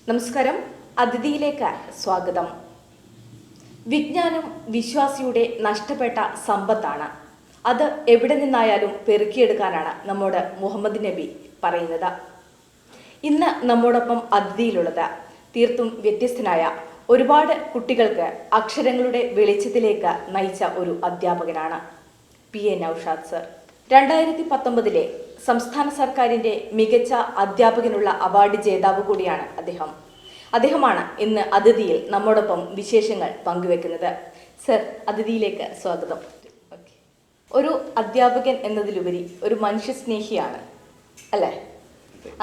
നമസ്കാരം. അതിഥിയിലേക്ക് സ്വാഗതം. വിജ്ഞാനം വിശ്വാസിയുടെ നഷ്ടപ്പെട്ട സമ്പത്താണ്. അത് എവിടെ നിന്നായാലും പെറുക്കിയെടുക്കാനാണ് നമ്മോട് മുഹമ്മദ് നബി പറയുന്നത്. ഇന്ന് നമ്മോടൊപ്പം അതിഥിയിലുള്ളത് തീർത്തും വ്യത്യസ്തനായ ഒരുപാട് കുട്ടികൾക്ക് അക്ഷരങ്ങളുടെ വെളിച്ചത്തിലേക്ക് നയിച്ച ഒരു അധ്യാപകനാണ് PA നൗഷാദ് സർ. 2019 സംസ്ഥാന സർക്കാരിന്റെ മികച്ച അധ്യാപകനുള്ള അവാർഡ് ജേതാവ് കൂടിയാണ് അദ്ദേഹമാണ് ഇന്ന് അതിഥിയിൽ നമ്മോടൊപ്പം വിശേഷങ്ങൾ പങ്കുവെക്കുന്നത്. സർ, അതിഥിയിലേക്ക് സ്വാഗതം. ഒരു അധ്യാപകൻ എന്നതിലുപരി ഒരു മനുഷ്യസ്നേഹിയാണ് അല്ലേ?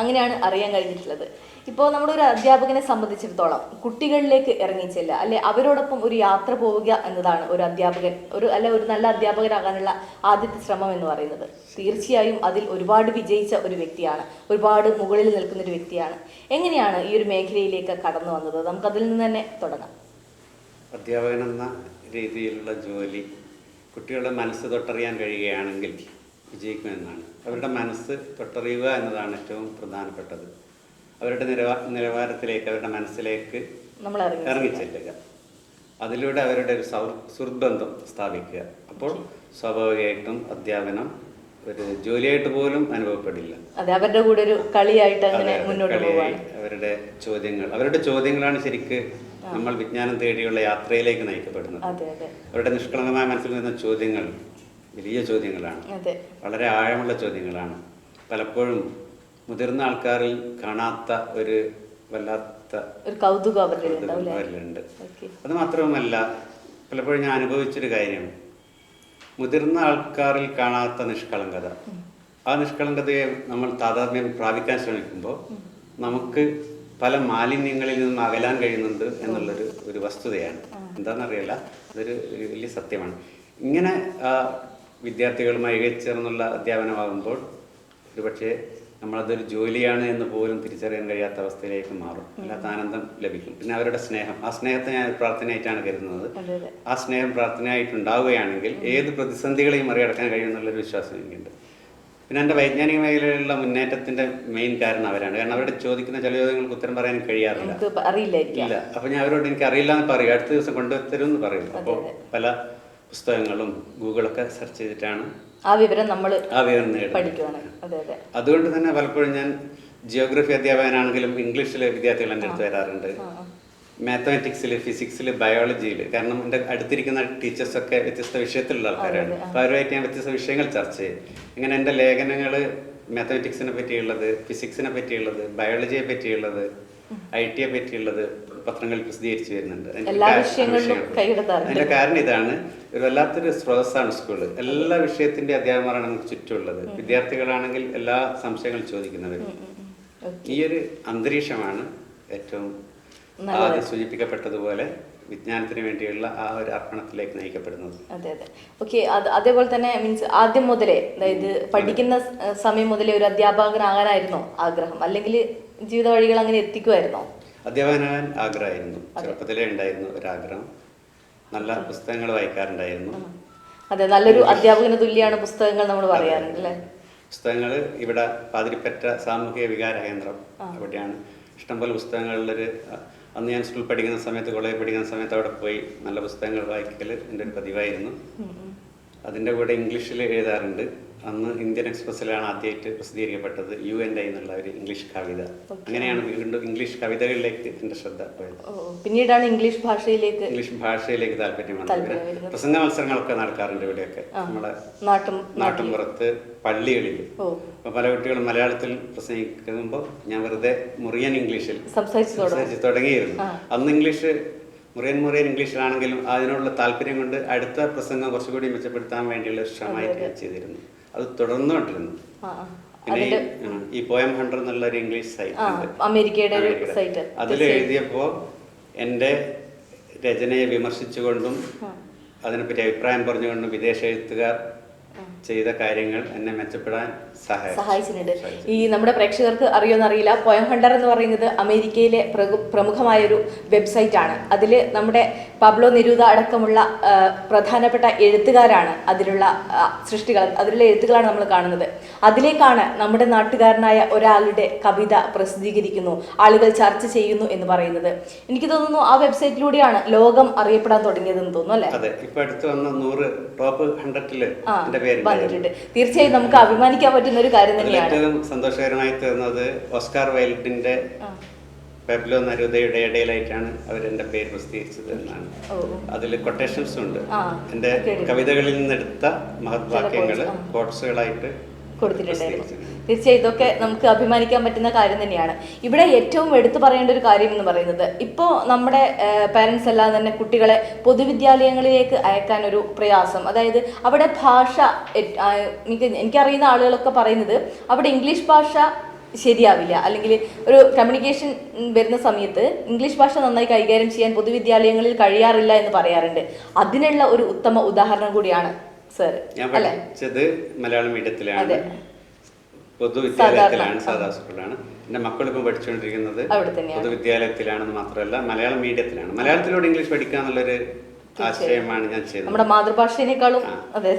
അങ്ങനെയാണ് അറിയാൻ കഴിഞ്ഞിട്ടുള്ളത്. ഇപ്പോൾ നമ്മുടെ ഒരു അധ്യാപകനെ സംബന്ധിച്ചിടത്തോളം കുട്ടികളിലേക്ക് ഇറങ്ങിച്ചെല്ല അല്ലെ, അവരോടൊപ്പം ഒരു യാത്ര പോവുക എന്നതാണ് ഒരു അധ്യാപകൻ ഒരു നല്ല അധ്യാപകനാകാനുള്ള ആദ്യത്തെ ശ്രമം എന്ന് പറയുന്നത്. തീർച്ചയായും അതിൽ ഒരുപാട് വിജയിച്ച ഒരു വ്യക്തിയാണ്, ഒരുപാട് മുകളിൽ നിൽക്കുന്ന ഒരു വ്യക്തിയാണ്. എങ്ങനെയാണ് ഈ ഒരു മേഖലയിലേക്ക് കടന്നു വന്നത്? നമുക്കതിൽ നിന്ന് തന്നെ തുടങ്ങാം. അധ്യാപകൻ എന്ന രീതിയിലുള്ള ജോലി കുട്ടികളുടെ മനസ്സ് തൊട്ടറിയാൻ കഴിയുകയാണെങ്കിൽ വിജയിക്കുമെന്നാണ്. അവരുടെ മനസ്സ് തൊട്ടറിയുക എന്നതാണ് ഏറ്റവും പ്രധാനപ്പെട്ടത്. അവരുടെ നിലവാരത്തിലേക്ക്, അവരുടെ മനസ്സിലേക്ക് ഇറങ്ങിച്ചെല്ലുക. അതിലൂടെ അവരുടെ ഒരു സുഹൃദ്ബന്ധം സ്ഥാപിക്കുക. അപ്പോൾ സ്വാഭാവികമായിട്ടും അധ്യാപനം ഒരു ജോലിയായിട്ട് പോലും അനുഭവപ്പെടില്ല. അവരുടെ കൂടെ ഒരു കളിയായിട്ട് അവരുടെ ചോദ്യങ്ങളാണ് ശരിക്ക് നമ്മൾ വിജ്ഞാനം തേടിയുള്ള യാത്രയിലേക്ക് നയിക്കപ്പെടുന്നത്. അവരുടെ നിഷ്കളങ്കമായ മനസ്സിൽ നിന്ന ചോദ്യങ്ങൾ വലിയ ചോദ്യങ്ങളാണ്, വളരെ ആഴമുള്ള ചോദ്യങ്ങളാണ്. പലപ്പോഴും മുതിർന്ന ആൾക്കാരിൽ കാണാത്ത ഒരു വല്ലാത്ത കൗതുകം അവരിലുണ്ട്. അത് മാത്രവുമല്ല, പലപ്പോഴും ഞാൻ അനുഭവിച്ചൊരു കാര്യം, മുതിർന്ന ആൾക്കാരിൽ കാണാത്ത നിഷ്കളങ്കത. ആ നിഷ്കളങ്കതയെ നമ്മൾ താതാത്മ്യം പ്രാപിക്കാൻ ശ്രമിക്കുമ്പോൾ നമുക്ക് പല മാലിന്യങ്ങളിൽ നിന്നും അകലാൻ കഴിയുന്നുണ്ട് എന്നുള്ളൊരു വസ്തുതയാണ്. എന്താണെന്നറിയില്ല, അതൊരു വലിയ സത്യമാണ്. ഇങ്ങനെ വിദ്യാർത്ഥികളുമായി ഇഴച്ചേർന്നുള്ള അധ്യാപനമാകുമ്പോൾ ഒരുപക്ഷെ നമ്മളതൊരു ജോലിയാണ് എന്ന് പോലും തിരിച്ചറിയാൻ കഴിയാത്ത അവസ്ഥയിലേക്ക് മാറും. അല്ലാത്ത ആനന്ദം ലഭിക്കും. പിന്നെ അവരുടെ സ്നേഹം, ആ സ്നേഹത്തെ ഞാൻ പ്രാർത്ഥനയായിട്ടാണ് കരുതുന്നത്. ആ സ്നേഹം പ്രാർത്ഥനയായിട്ടുണ്ടാവുകയാണെങ്കിൽ ഏത് പ്രതിസന്ധികളെയും മറികടക്കാൻ കഴിയുമെന്നുള്ളൊരു വിശ്വാസം എനിക്കുണ്ട്. പിന്നെ എൻ്റെ വൈജ്ഞാനിക മേഖലയിലുള്ള മുന്നേറ്റത്തിന്റെ മെയിൻ കാരണം അവരാണ്. കാരണം അവരുടെ ചോദിക്കുന്ന ചില ചോദ്യങ്ങൾക്ക് ഉത്തരം പറയാൻ കഴിയാറില്ല, ഇല്ല. അപ്പൊ ഞാൻ അവരോട് എനിക്ക് അറിയില്ല എന്ന് പറയും, അടുത്ത ദിവസം കൊണ്ടുവരും എന്ന് പറയും. അപ്പോൾ പല പുസ്തകങ്ങളും ഗൂഗിളൊക്കെ സെർച്ച് ചെയ്തിട്ടാണ് ആ വിവരം പഠിക്കുകയാണ്. അതുകൊണ്ട് തന്നെ പലപ്പോഴും ഞാൻ ജിയോഗ്രഫി അധ്യാപകനാണെങ്കിലും ഇംഗ്ലീഷിലെ വിദ്യാർത്ഥികൾ എൻ്റെ അടുത്ത് വരാറുണ്ട്, മാത്തമാറ്റിക്സിൽ, ഫിസിക്സിൽ, ബയോളജിയിൽ. കാരണം എൻ്റെ അടുത്തിരിക്കുന്ന ടീച്ചേഴ്സൊക്കെ വ്യത്യസ്ത വിഷയത്തിലുള്ള ആൾക്കാരാണ്. അപ്പോൾ അവരുമായിട്ട് ഞാൻ വ്യത്യസ്ത വിഷയങ്ങൾ ചർച്ച ചെയ്യും. ഇങ്ങനെ എൻ്റെ ലേഖനങ്ങൾ മാത്തമാറ്റിക്സിനെ പറ്റിയുള്ളത്, ഫിസിക്സിനെ പറ്റിയുള്ളത്, ബയോളജിയെ പറ്റിയുള്ളത്, IT യെ പറ്റിയുള്ളത് പത്രങ്ങളിൽ പ്രസിദ്ധീകരിച്ചു വരുന്നുണ്ട്. അതിന്റെ കാരണം ഇതാണ്, ഒരു വല്ലാത്തൊരു സ്രോതസ്സാണ് സ്കൂള്. എല്ലാ വിഷയത്തിന്റെ അധ്യാപകരാണ് നമുക്ക് ചുറ്റുമുള്ളത്. വിദ്യാർത്ഥികളാണെങ്കിൽ എല്ലാ സംശയങ്ങൾ ചോദിക്കുന്നവർ. ഈ ഒരു അന്തരീക്ഷമാണ് ഏറ്റവും ആദ്യം സൂചിപ്പിക്കപ്പെട്ടതുപോലെ വിജ്ഞാനത്തിന് വേണ്ടിയുള്ള ആ ഒരു അർപ്പണത്തിലേക്ക് നയിക്കപ്പെടുന്നത്. അതേപോലെ തന്നെ ആദ്യം മുതലേ, അതായത് പഠിക്കുന്ന സമയം മുതലേ ഒരു അധ്യാപകനാകാനായിരുന്നോ ആഗ്രഹം, അല്ലെങ്കിൽ ജീവിത വഴികൾ അങ്ങനെ എത്തിക്കുമായിരുന്നോ? അധ്യാപകനാകാൻ ആഗ്രഹമായിരുന്നു, ചെറുപ്പത്തിലേ ഉണ്ടായിരുന്നു ഒരാഗ്രഹം. നല്ല പുസ്തകങ്ങൾ വായിക്കാറുണ്ടായിരുന്നു. അതെ, നല്ലൊരു അധ്യാപകന് തുല്യമാണ് പുസ്തകങ്ങൾ, നമ്മൾ പറയാറുണ്ട് അല്ലേ? പുസ്തകങ്ങൾ ഇവിടെ പാതിരിപ്പറ്റ സാമൂഹിക വികാര കേന്ദ്രം, അവിടെയാണ് ഇഷ്ടംപോലെ പുസ്തകങ്ങളിലൊരു. അന്ന് ഞാൻ സ്കൂളിൽ പഠിക്കുന്ന സമയത്ത്, കോളേജിൽ പഠിക്കുന്ന സമയത്ത് അവിടെ പോയി നല്ല പുസ്തകങ്ങൾ വായിക്കൽ എൻ്റെ ഒരു പതിവായിരുന്നു. അതിൻ്റെ കൂടെ ഇംഗ്ലീഷിൽ എഴുതാറുണ്ട്. അന്ന് ഇന്ത്യൻ എക്സ്പ്രസ്സിലാണ് ആദ്യമായിട്ട് പ്രസിദ്ധീകരിക്കപ്പെട്ടത് UN എന്നുള്ള ഒരു ഇംഗ്ലീഷ് കവിത. അങ്ങനെയാണ് വീണ്ടും ഇംഗ്ലീഷ് കവിതകളിലേക്ക് എൻ്റെ ശ്രദ്ധ പോയത്. പിന്നീടാണ് ഇംഗ്ലീഷ് ഭാഷയിലേക്ക് താല്പര്യം വന്നത്. പ്രസംഗ മത്സരങ്ങളൊക്കെ നടക്കാറുണ്ട് ഇവിടെയൊക്കെ, നമ്മുടെ നാട്ടുംപുറത്ത്, പള്ളികളിൽ. അപ്പൊ പല കുട്ടികളും മലയാളത്തിൽ പ്രസംഗിക്കുമ്പോൾ ഞാൻ വെറുതെ മുറിയൻ ഇംഗ്ലീഷിൽ സംസാരിച്ച് തുടങ്ങിയിരുന്നു. അന്ന് ഇംഗ്ലീഷ് മുറിയൻ ഇംഗ്ലീഷിലാണെങ്കിലും അതിനോടുള്ള താല്പര്യം കൊണ്ട് അടുത്ത പ്രസംഗം കുറച്ചുകൂടി മെച്ചപ്പെടുത്താൻ വേണ്ടിയുള്ള ശ്രമമായിട്ട് ഞാൻ ചെയ്തിരുന്നു. അത് തുടർന്നുകൊണ്ടിരുന്നു. പിന്നെ ഈ പോയം ഹണ്ടർ എന്നുള്ള ഒരു ഇംഗ്ലീഷ് സൈറ്റ്, അതിൽ എഴുതിയപ്പോ എൻ്റെ രചനയെ വിമർശിച്ചുകൊണ്ടും അതിനെപ്പറ്റി അഭിപ്രായം പറഞ്ഞുകൊണ്ടും വിദേശ എഴുത്തുകാർ ചെയ്ത കാര്യങ്ങൾ എന്നെ മെച്ചപ്പെടാൻ സഹായിച്ചിട്ടുണ്ട്. ഈ നമ്മുടെ പ്രേക്ഷകർക്ക് അറിയുമെന്നറിയില്ല, പോയം ഹണ്ടർ എന്ന് പറയുന്നത് അമേരിക്കയിലെ പ്രമുഖമായൊരു വെബ്സൈറ്റ് ആണ്. അതിൽ നമ്മുടെ പബ്ലോ നെരൂദ അടക്കമുള്ള പ്രധാനപ്പെട്ട എഴുത്തുകാരാണ് അതിലുള്ള അതിലുള്ള എഴുത്തുകളാണ് നമ്മൾ കാണുന്നത്. അതിലേക്കാണ് നമ്മുടെ നാട്ടുകാരനായ ഒരാളുടെ കവിത പ്രസിദ്ധീകരിക്കുന്നു, ആളുകൾ ചർച്ച ചെയ്യുന്നു എന്ന് പറയുന്നത്. എനിക്ക് തോന്നുന്നു ആ വെബ്സൈറ്റിലൂടെയാണ് ലോകം അറിയപ്പെടാൻ തുടങ്ങിയതെന്ന് തോന്നുന്നു, അല്ലെ? അതെ, ഇപ്പൊ അടുത്ത് വന്ന 100 ടോപ്പ് 100-ല് വന്നിട്ടുണ്ട്. തീർച്ചയായും നമുക്ക് അഭിമാനിക്കാൻ പറ്റുന്ന ഒരു കാര്യം തന്നെയാണ്. ഏറ്റവും സന്തോഷകരമായി തീർന്നത് ഓസ്കാർ വൈൽഡിന്റെ പബ്ലോ നെരൂദയുടെ ഇടയിലായിട്ടാണ് അവർ എന്റെ പേര് പ്രസിദ്ധീകരിച്ചത് എന്നാണ്. അതിൽ കൊട്ടേഷൻസും ഉണ്ട്, എന്റെ കവിതകളിൽ നിന്നെടുത്ത മഹത് വാക്യങ്ങള് കോട്സുകളായിട്ട് കൊടുത്തിട്ടുണ്ടായിരുന്നു. തീർച്ചയായും ഇതൊക്കെ നമുക്ക് അഭിമാനിക്കാൻ പറ്റുന്ന കാര്യം തന്നെയാണ്. ഇവിടെ ഏറ്റവും എടുത്തു പറയേണ്ട ഒരു കാര്യം എന്ന് പറയുന്നത്, ഇപ്പോൾ നമ്മുടെ പാരൻസ് എല്ലാം തന്നെ കുട്ടികളെ പൊതുവിദ്യാലയങ്ങളിലേക്ക് അയക്കാൻ ഒരു പ്രയാസം. അതായത് അവിടെ ഭാഷ, എനിക്കറിയുന്ന ആളുകളൊക്കെ പറയുന്നത് അവിടെ ഇംഗ്ലീഷ് ഭാഷ ശരിയാവില്ല, അല്ലെങ്കിൽ ഒരു കമ്മ്യൂണിക്കേഷൻ വരുന്ന സമയത്ത് ഇംഗ്ലീഷ് ഭാഷ നന്നായി കൈകാര്യം ചെയ്യാൻ പൊതുവിദ്യാലയങ്ങളിൽ കഴിയാറില്ല എന്ന് പറയാറുണ്ട്. അതിനുള്ള ഒരു ഉത്തമ ഉദാഹരണം കൂടിയാണ് സർ. ഞാൻ പഠിച്ചത് മലയാളം മീഡിയത്തിലാണ്, പൊതുവിദ്യാലയത്തിലാണ്, സാധാ സ്കൂളിലാണ്. എന്റെ മക്കളിപ്പം പഠിച്ചുകൊണ്ടിരിക്കുന്നത് പൊതുവിദ്യാലയത്തിലാണെന്ന് മാത്രമല്ല മലയാളം മീഡിയത്തിലാണ്. മലയാളത്തിലൂടെ ഇംഗ്ലീഷ് പഠിക്കുക എന്നുള്ളൊരു ആശയമാണ് ഞാൻ ചെയ്യുന്നത്. നമ്മുടെ മാതൃഭാഷേനേക്കാളും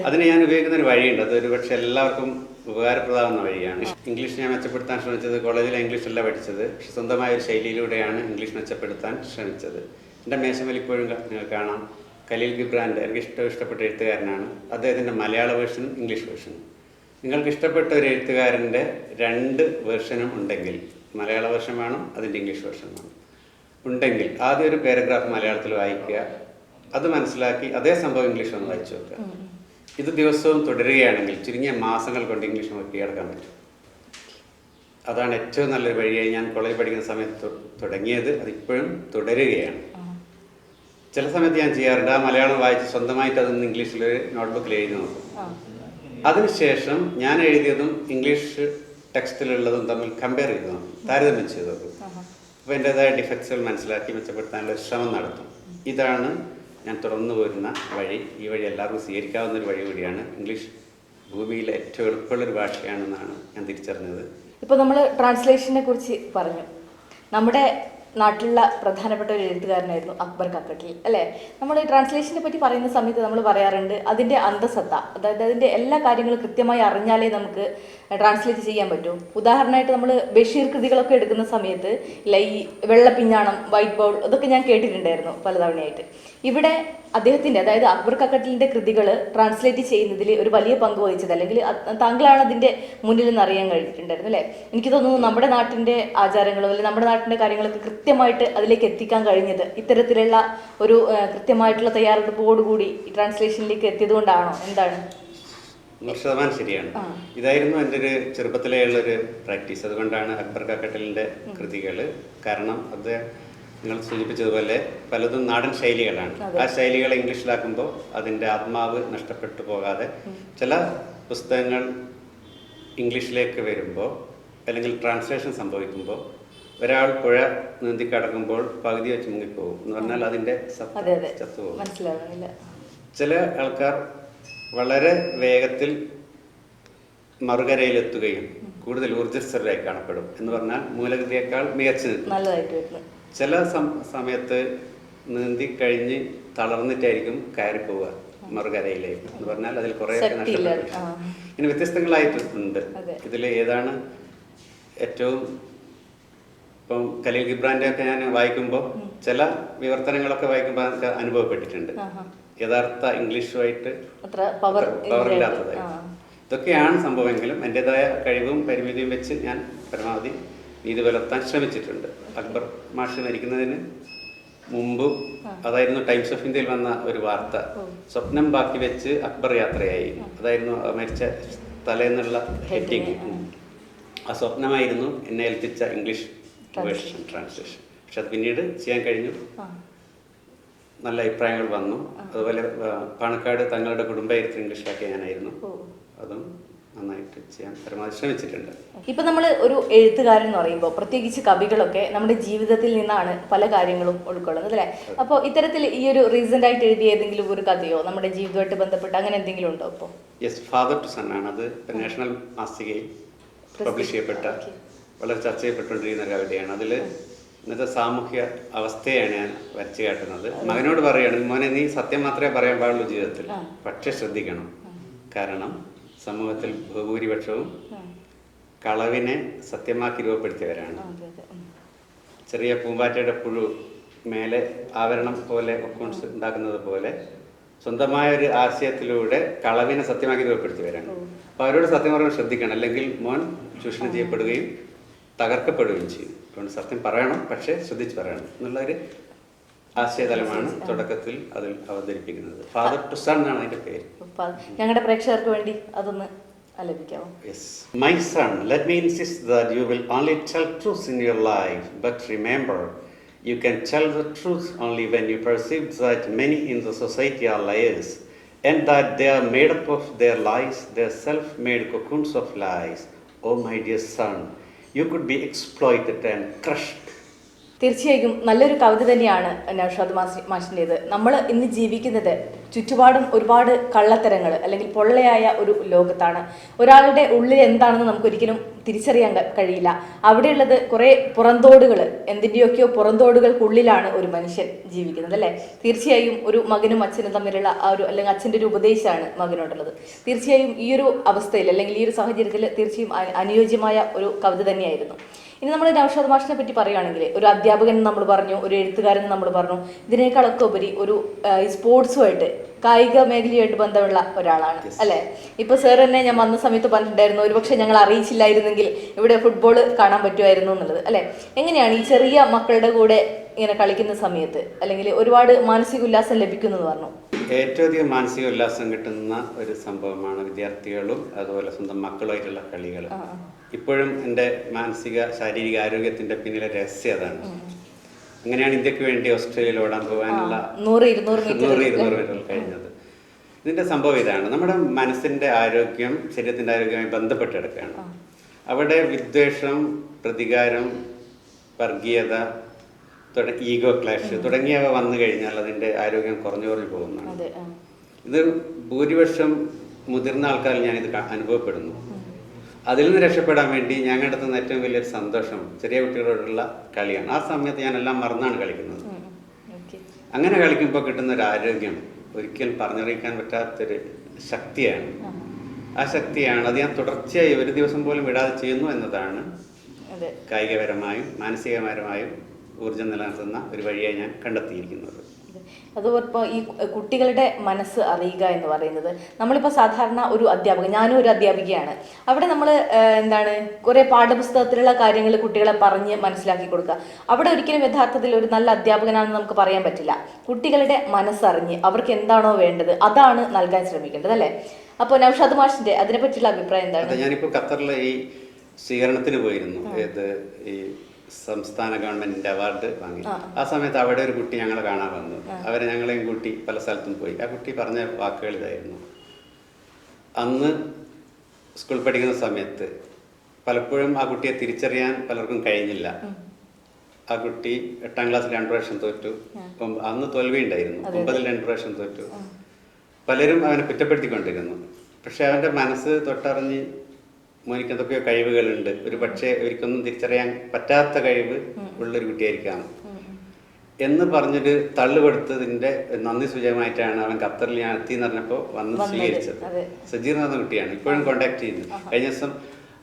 അതിന് ഞാൻ ഉപയോഗിക്കുന്ന ഒരു വഴിയുണ്ട്, അത് ഒരു പക്ഷെ എല്ലാവർക്കും ഉപകാരപ്രദമാകുന്ന വഴിയാണ്. ഇംഗ്ലീഷ് ഞാൻ മെച്ചപ്പെടുത്താൻ ശ്രമിച്ചത് കോളേജിലെ ഇംഗ്ലീഷ് അല്ല പഠിച്ചത്, പക്ഷെ സ്വന്തമായ ഒരു ശൈലിയിലൂടെയാണ് ഇംഗ്ലീഷ് മെച്ചപ്പെടുത്താൻ ശ്രമിച്ചത്. എൻ്റെ മേശമേൽ ഇപ്പോഴും നിങ്ങൾ കാണാം ഖലീൽ ഗിബ്രാൻ്റെ, എനിക്ക് ഇഷ്ടപ്പെട്ട എഴുത്തുകാരനാണ്. അദ്ദേഹത്തിൻ്റെ മലയാള വേർഷനും ഇംഗ്ലീഷ് വേർഷനും. നിങ്ങൾക്ക് ഇഷ്ടപ്പെട്ട ഒരു എഴുത്തുകാരൻ്റെ 2 വേർഷനും ഉണ്ടെങ്കിൽ, മലയാള വേർഷൻ വേണം, അതിൻ്റെ ഇംഗ്ലീഷ് വേർഷൻ വേണം ഉണ്ടെങ്കിൽ, ആദ്യം ഒരു പാരഗ്രാഫ് മലയാളത്തിൽ വായിക്കുക, അത് മനസ്സിലാക്കി അതേ സംഭവം ഇംഗ്ലീഷ് ഒന്ന് വായിച്ചു നോക്കുക. ഇത് ദിവസവും തുടരുകയാണെങ്കിൽ ചുരുങ്ങിയ മാസങ്ങൾ കൊണ്ട് ഇംഗ്ലീഷ് നമുക്ക് കീഴടക്കാൻ പറ്റും. അതാണ് ഏറ്റവും നല്ലൊരു വഴിയായി ഞാൻ കോളേജ് പഠിക്കുന്ന സമയത്ത് തുടങ്ങിയത്, അതിപ്പോഴും തുടരുകയാണ്. ചില സമയത്ത് ഞാൻ ചെയ്യാറുണ്ട്, ആ മലയാളം വായിച്ച് സ്വന്തമായിട്ട് അതൊന്ന് ഇംഗ്ലീഷിൽ നോട്ട്ബുക്കിൽ എഴുതി നോക്കും. അതിനുശേഷം ഞാൻ എഴുതിയതും ഇംഗ്ലീഷ് ടെക്സ്റ്റിലുള്ളതും തമ്മിൽ കമ്പയർ ചെയ്ത് നോക്കും, താരതമ്യം ചെയ്ത് നോക്കും. അപ്പോൾ എൻ്റെതായ ഡിഫക്ട്സുകൾ മനസ്സിലാക്കി മെച്ചപ്പെടുത്താനുള്ള ശ്രമം നടത്തും. ഇതാണ് ഞാൻ തുറന്നു പോരുന്ന വഴി. ഈ വഴി എല്ലാവർക്കും സ്വീകരിക്കാവുന്ന ഒരു വഴി കൂടിയാണ്. ഇംഗ്ലീഷ് ഭൂമിയിലെ ഏറ്റവും എളുപ്പമുള്ളൊരു ഭാഷയാണെന്നാണ് ഞാൻ തിരിച്ചറിഞ്ഞത്. ഇപ്പോൾ നമ്മൾ ട്രാൻസ്ലേഷനെ കുറിച്ച് പറഞ്ഞു. നമ്മുടെ നാട്ടിലുള്ള പ്രധാനപ്പെട്ട ഒരു എഴുത്തുകാരനായിരുന്നു അക്ബർ കക്കട്ടിൽ, അല്ലേ? നമ്മൾ ഈ ട്രാൻസ്ലേഷനെ പറ്റി പറയുന്ന സമയത്ത് നമ്മൾ പറയാറുണ്ട് അതിൻ്റെ അന്തസത്ത, അതായത് അതിൻ്റെ എല്ലാ കാര്യങ്ങളും കൃത്യമായി അറിഞ്ഞാലേ നമുക്ക് ട്രാൻസ്ലേറ്റ് ചെയ്യാൻ പറ്റൂ. ഉദാഹരണമായിട്ട് നമ്മൾ ബഷീർ കൃതികളൊക്കെ എടുക്കുന്ന സമയത്ത് ഈ വെള്ളപ്പിഞ്ഞാണം, വൈറ്റ് ബൗൾ, ഇതൊക്കെ ഞാൻ കേട്ടിട്ടുണ്ടായിരുന്നു പലതവണയായിട്ട്. ഇവിടെ അദ്ദേഹത്തിൻ്റെ, അതായത് അക്ബർ കക്കട്ടിലിൻ്റെ കൃതികൾ ട്രാൻസ്ലേറ്റ് ചെയ്യുന്നതിൽ ഒരു വലിയ പങ്ക് വഹിച്ചത്, അല്ലെങ്കിൽ താങ്കളാണ് അതിൻ്റെ മുന്നിൽ നിന്ന് അറിയാൻ കഴിഞ്ഞിട്ടുണ്ടായിരുന്നു, അല്ലേ? എനിക്ക് തോന്നുന്നു നമ്മുടെ നാട്ടിൻ്റെ ആചാരങ്ങളോ അല്ലെങ്കിൽ നമ്മുടെ നാട്ടിൻ്റെ കാര്യങ്ങളൊക്കെ കൃത്യമായിട്ട് അതിലേക്ക് എത്തിക്കാൻ കഴിഞ്ഞത് ഇത്തരത്തിലുള്ള ഒരു കൃത്യമായിട്ടുള്ള തയ്യാറെടുപ്പോടുകൂടി ഈ ട്രാൻസ്ലേഷനിലേക്ക് എത്തിയത് കൊണ്ടാണോ, എന്താണ്? 100% ശരിയാണ്. ഇതായിരുന്നു എൻ്റെ ഒരു ചെറുപ്പത്തിലേ ഉള്ളൊരു പ്രാക്ടീസ്. അതുകൊണ്ടാണ് അക്ബർ കക്കട്ടിലിൻ്റെ കൃതികൾ, കാരണം അത് നിങ്ങൾ സൂചിപ്പിച്ചതുപോലെ പലതും നാടൻ ശൈലികളാണ്. ആ ശൈലികളെ ഇംഗ്ലീഷിലാക്കുമ്പോൾ അതിൻ്റെ ആത്മാവ് നഷ്ടപ്പെട്ടു പോകാതെ, ചില പുസ്തകങ്ങൾ ഇംഗ്ലീഷിലേക്ക് വരുമ്പോൾ അല്ലെങ്കിൽ ട്രാൻസ്ലേഷൻ സംഭവിക്കുമ്പോൾ ഒരാൾ പുഴ നീന്തി കടക്കുമ്പോൾ പകുതി വെച്ച് മുങ്ങിപ്പോകും എന്ന് പറഞ്ഞാൽ അതിൻ്റെ ചത്തുപോകും. ചില ആൾക്കാർ വളരെ വേഗത്തിൽ മറുകരയിലെത്തുകയും കൂടുതൽ ഊർജ്ജസ്വരായി കാണപ്പെടും എന്ന് പറഞ്ഞാൽ മൂലകൃതിയേക്കാൾ മികച്ചു നിൽക്കും. ചില സമയത്ത് നീന്തി കഴിഞ്ഞ് തളർന്നിട്ടായിരിക്കും കയറി പോവുക മറുകരയിലേക്ക് എന്ന് പറഞ്ഞാൽ അതിൽ കുറേയൊക്കെ നഷ്ടപ്പെട്ടു. ഇങ്ങനെ വ്യത്യസ്തങ്ങളായിട്ടുണ്ട്. ഇതിൽ ഏതാണ് ഏറ്റവും, ഇപ്പം ഖലീൽ ഗിബ്രാൻ്റെ ഒക്കെ ഞാൻ വായിക്കുമ്പോൾ ചില വിവർത്തനങ്ങളൊക്കെ വായിക്കുമ്പോൾ എനിക്ക് അനുഭവപ്പെട്ടിട്ടുണ്ട്, യഥാർത്ഥ ഇംഗ്ലീഷുമായിട്ട് പവറില്ലാത്തതായി. ഇതൊക്കെയാണ് സംഭവമെങ്കിലും എൻ്റെതായ കഴിവും പരിമിതിയും വെച്ച് ഞാൻ പരമാവധി നീതി പുലർത്താൻ ശ്രമിച്ചിട്ടുണ്ട്. അക്ബർ മാഷ് മരിക്കുന്നതിന് മുമ്പ് അതായിരുന്നു ടൈംസ് ഓഫ് ഇന്ത്യയിൽ വന്ന ഒരു വാർത്ത, സ്വപ്നം ബാക്കി വെച്ച് അക്ബർ യാത്രയായി. അതായിരുന്നു മരിച്ച തലേന്നുള്ള ഹെഡിങ്. ആ സ്വപ്നമായിരുന്നു എന്നെ ഏൽപ്പിച്ച ഇംഗ്ലീഷ് വേർഷൻ ട്രാൻസ്ലേഷൻ. പക്ഷെ അത് പിന്നീട് ചെയ്യാൻ കഴിഞ്ഞു, നല്ല അഭിപ്രായങ്ങൾ വന്നു. അതുപോലെ പാണക്കാട് തങ്ങളുടെ കുടുംബചരിത്രം ഇംഗ്ലീഷിലാക്കിയ ഞാനായിരുന്നു, അതും നന്നായിട്ട് ചെയ്യാൻ പരമാവധി ശ്രമിച്ചിട്ടുണ്ട്. ഇപ്പം നമ്മൾ ഒരു എഴുത്തുകാരൻ എന്ന് പറയുമ്പോൾ പ്രത്യേകിച്ച് കവികളൊക്കെ നമ്മുടെ ജീവിതത്തിൽ നിന്നാണ് പല കാര്യങ്ങളും ഉൾക്കൊള്ളുന്നത് അല്ലേ? അപ്പോൾ ഇത്തരത്തിൽ ഈ ഒരു റീസെൻ്റ് ആയിട്ട് എഴുതിയ ഏതെങ്കിലും ഒരു കഥയോ നമ്മുടെ ജീവിതമായിട്ട് ബന്ധപ്പെട്ട് അങ്ങനെ എന്തെങ്കിലും ഉണ്ടോ? ഇപ്പോൾ യെസ്, ഫാദർ ടു സൺ ആണ്. അത് നാഷണൽ മാസികയിൽ പബ്ലിഷ് ചെയ്യപ്പെട്ട വളരെ ചർച്ച ചെയ്യപ്പെട്ടുകൊണ്ടിരിക്കുന്ന ഒരു കവിതയാണ്. അതിൽ ഇന്നത്തെ സാമൂഹ്യ അവസ്ഥയാണ് ഞാൻ വരച്ചു കാട്ടുന്നത്. മകനോട് പറയുകയാണ്, മോനെ നീ സത്യം മാത്രമേ പറയാൻ പാടുള്ളൂ ജീവിതത്തിൽ, പക്ഷെ ശ്രദ്ധിക്കണം. കാരണം സമൂഹത്തിൽ ബഹുഭൂരിപക്ഷവും കളവിനെ സത്യമാക്കി രൂപപ്പെടുത്തിയവരാണ്. ചെറിയ പൂമ്പാറ്റയുടെ പുഴു മേലെ ആവരണം പോലെ ഒക്കോൺസ് ഉണ്ടാക്കുന്നത് പോലെ സ്വന്തമായ ഒരു ആശയത്തിലൂടെ കളവിനെ സത്യമാക്കി രൂപപ്പെടുത്തിയവരാണ്. അപ്പോൾ അവരോട് സത്യം പറയാൻ ശ്രദ്ധിക്കണം, അല്ലെങ്കിൽ മോൻ ചൂഷണം ചെയ്യപ്പെടുകയും തകർക്കപ്പെടുകയും ചെയ്യും. അതുകൊണ്ട് സത്യം പറയണം, പക്ഷേ ശ്രദ്ധിച്ച് പറയണം എന്നുള്ളൊരു ആശയതലമാണ് തുടക്കത്തിൽ അതിൽ അവതരിപ്പിക്കുന്നത്. ഫാദർ ടു സൺ എന്നാണ് അതിന്റെ പേര്. ഞങ്ങളുടെ പ്രേക്ഷകർക്ക് വേണ്ടി അതൊന്ന് ആലപിക്കാമോ? Yes. My son, let me insist that you will only tell truth in your life, but remember, you can tell the truth only when you perceive that many in the society are liars, and that they are made up of their lies, their self-made cocoons of lies. Oh my dear son, you could be exploited and crushed. തീർച്ചയായും നല്ലൊരു കവിത തന്നെയാണ് നൗഷാദ് മാഷിൻ്റേത്. നമ്മൾ ഇന്ന് ജീവിക്കുന്നത് ചുറ്റുപാടും ഒരുപാട് കള്ളത്തരങ്ങൾ അല്ലെങ്കിൽ പൊള്ളയായ ഒരു ലോകത്താണ്. ഒരാളുടെ ഉള്ളിൽ എന്താണെന്ന് നമുക്കൊരിക്കലും തിരിച്ചറിയാൻ കഴിയില്ല. അവിടെയുള്ളത് കുറേ പുറന്തോടുകൾ, എന്തിൻ്റെയൊക്കെയോ പുറന്തോടുകൾക്കുള്ളിലാണ് ഒരു മനുഷ്യൻ ജീവിക്കുന്നത് അല്ലേ? തീർച്ചയായും ഒരു മകനും അച്ഛനും തമ്മിലുള്ള ആ ഒരു, അല്ലെങ്കിൽ അച്ഛൻ്റെ ഒരു ഉപദേശമാണ് മകനോടുള്ളത്. തീർച്ചയായും ഈ ഒരു അവസ്ഥയിൽ അല്ലെങ്കിൽ ഈ ഒരു സാഹചര്യത്തിൽ തീർച്ചയായും അനുയോജ്യമായ ഒരു കവിത തന്നെയായിരുന്നു. ഇനി നമ്മൾ നൗഷാദ് മാഷിനെ പറ്റി പറയുകയാണെങ്കിൽ ഒരു അധ്യാപകൻ നമ്മൾ പറഞ്ഞു, ഒരു എഴുത്തുകാരൻ നമ്മൾ പറഞ്ഞു, ഇതിനേക്കാളൊക്കെ ഉപരി ഒരു സ്പോർട്സുമായിട്ട് കായിക മേഖലയുമായിട്ട് ബന്ധമുള്ള ഒരാളാണ് അല്ലേ? ഇപ്പൊ സാർ തന്നെ ഞാൻ വന്ന സമയത്ത് പറഞ്ഞിട്ടുണ്ടായിരുന്നു, ഒരുപക്ഷെ ഞങ്ങൾ അറിയിച്ചില്ലായിരുന്നെങ്കിൽ ഇവിടെ ഫുട്ബോൾ കാണാൻ പറ്റുമായിരുന്നു എന്നുള്ളത് അല്ലേ? എങ്ങനെയാണ് ഈ ചെറിയ മക്കളുടെ കൂടെ ഇങ്ങനെ കളിക്കുന്ന സമയത്ത് അല്ലെങ്കിൽ ഒരുപാട് മാനസിക ഉല്ലാസം ലഭിക്കുന്നു എന്ന് പറഞ്ഞു? ഏറ്റവും അധികം മാനസിക ഉല്ലാസം കിട്ടുന്ന ഒരു സംഭവമാണ് വിദ്യാർത്ഥികളും അതുപോലെ സ്വന്തം മക്കളുമായിട്ടുള്ള കളികൾ. ഇപ്പോഴും എൻ്റെ മാനസിക ശാരീരിക ആരോഗ്യത്തിന്റെ പിന്നിലെ രഹസ്യം അതാണ്. അങ്ങനെയാണ് ഇന്ത്യക്ക് വേണ്ടി ഓസ്ട്രേലിയയിൽ ഓടാൻ പോകാനുള്ള 100-200 മീറ്റർ കഴിഞ്ഞത്. ഇതിന്റെ സംഭവം ഇതാണ്, നമ്മുടെ മനസ്സിന്റെ ആരോഗ്യം ശരീരത്തിന്റെ ആരോഗ്യവുമായി ബന്ധപ്പെട്ട് കിടക്കുകയാണ്. അവിടെ വിദ്വേഷം, പ്രതികാരം, വർഗീയത, ഈഗോ ക്ലാഷ് തുടങ്ങിയവ വന്നു കഴിഞ്ഞാൽ അതിന്റെ ആരോഗ്യം കുറഞ്ഞു പോകുന്നതാണ്. ഇത് ഭൂരിപക്ഷം മുതിർന്ന ആൾക്കാരിൽ ഞാനിത് അനുഭവപ്പെടുന്നു. അതിൽ നിന്ന് രക്ഷപ്പെടാൻ വേണ്ടി ഞാൻ കണ്ടെത്തുന്ന ഏറ്റവും വലിയൊരു സന്തോഷം ചെറിയ കുട്ടികളോടുള്ള കളിയാണ്. ആ സമയത്ത് ഞാൻ എല്ലാം മറന്നാണ് കളിക്കുന്നത്. അങ്ങനെ കളിക്കുമ്പോൾ കിട്ടുന്ന ഒരു ആരോഗ്യം ഒരിക്കലും പറഞ്ഞറിയിക്കാൻ പറ്റാത്തൊരു ശക്തിയാണ്. ആ ശക്തിയാണ്, അത് ഞാൻ തുടർച്ചയായി ഒരു ദിവസം പോലും വിടാതെ ചെയ്യുന്നു എന്നതാണ് കായികപരമായും മാനസികപരമായും ഊർജ്ജം നിലനിർത്തുന്ന ഒരു വഴിയായി ഞാൻ കണ്ടെത്തിയിരിക്കുന്നത്. അതുപോലെ ഇപ്പോൾ ഈ കുട്ടികളുടെ മനസ്സ് അറിയുക എന്ന് പറയുന്നത്, നമ്മളിപ്പോൾ സാധാരണ ഒരു അധ്യാപകൻ, ഞാനും ഒരു അധ്യാപികയാണ്, അവിടെ നമ്മൾ എന്താണ് കുറേ പാഠപുസ്തകത്തിലുള്ള കാര്യങ്ങൾ കുട്ടികളെ പറഞ്ഞ് മനസ്സിലാക്കി കൊടുക്കുക. അവിടെ ഒരിക്കലും യഥാർത്ഥത്തിൽ ഒരു നല്ല അധ്യാപകനാണെന്ന് നമുക്ക് പറയാൻ പറ്റില്ല. കുട്ടികളുടെ മനസ്സറിഞ്ഞ് അവർക്ക് എന്താണോ വേണ്ടത് അതാണ് നൽകാൻ ശ്രമിക്കേണ്ടത് അല്ലേ? അപ്പോൾ നൗഷാദ് മാഷിന്റെ അതിനെ പറ്റിയുള്ള അഭിപ്രായം എന്താണ്? ഞാനിപ്പോൾ ഖത്തറിലെ ഈ സ്വീകരണത്തിന് പോയിരുന്നു, ഈ സംസ്ഥാന ഗവൺമെന്റിന്റെ അവാർഡ് വാങ്ങി. ആ സമയത്ത് അവിടെ ഒരു കുട്ടി ഞങ്ങളെ കാണാൻ വന്നു. അവരെ ഞങ്ങളെയും കൂട്ടി പല സ്ഥലത്തും പോയി. ആ കുട്ടി പറഞ്ഞ വാക്കുകൾ ഇതായിരുന്നു, അന്ന് സ്കൂൾ പഠിക്കുന്ന സമയത്ത് പലപ്പോഴും ആ കുട്ടിയെ തിരിച്ചറിയാൻ പലർക്കും കഴിഞ്ഞില്ല. ആ കുട്ടി 8ാം ക്ലാസ്സിൽ 2 പ്രാവശ്യം തോറ്റു. അന്ന് തോൽവി ഉണ്ടായിരുന്നു. 9ൽ 2 പ്രാവശ്യം തോറ്റു. പലരും അവനെ കുറ്റപ്പെടുത്തിക്കൊണ്ടിരുന്നു. പക്ഷെ അവന്റെ മനസ്സ് തൊട്ടറിഞ്ഞ് മോനിക്ക് എന്തൊക്കെയോ കഴിവുകളുണ്ട്, ഒരു പക്ഷേ ഒരിക്കൊന്നും തിരിച്ചറിയാൻ പറ്റാത്ത കഴിവ് ഉള്ളൊരു കുട്ടിയായിരിക്കാം എന്ന് പറഞ്ഞൊരു തള്ളുകൊടുത്തതിന്റെ നന്ദി സൂചകമായിട്ടാണ് അവൻ ഖത്തറിൽ ഞാൻ എത്തിയെന്ന് പറഞ്ഞപ്പോൾ വന്ന് സ്വീകരിച്ചത്. സജീർ എന്ന കുട്ടിയാണ്, ഇപ്പോഴും കോണ്ടാക്ട് ചെയ്യുന്നു. കഴിഞ്ഞ ദിവസം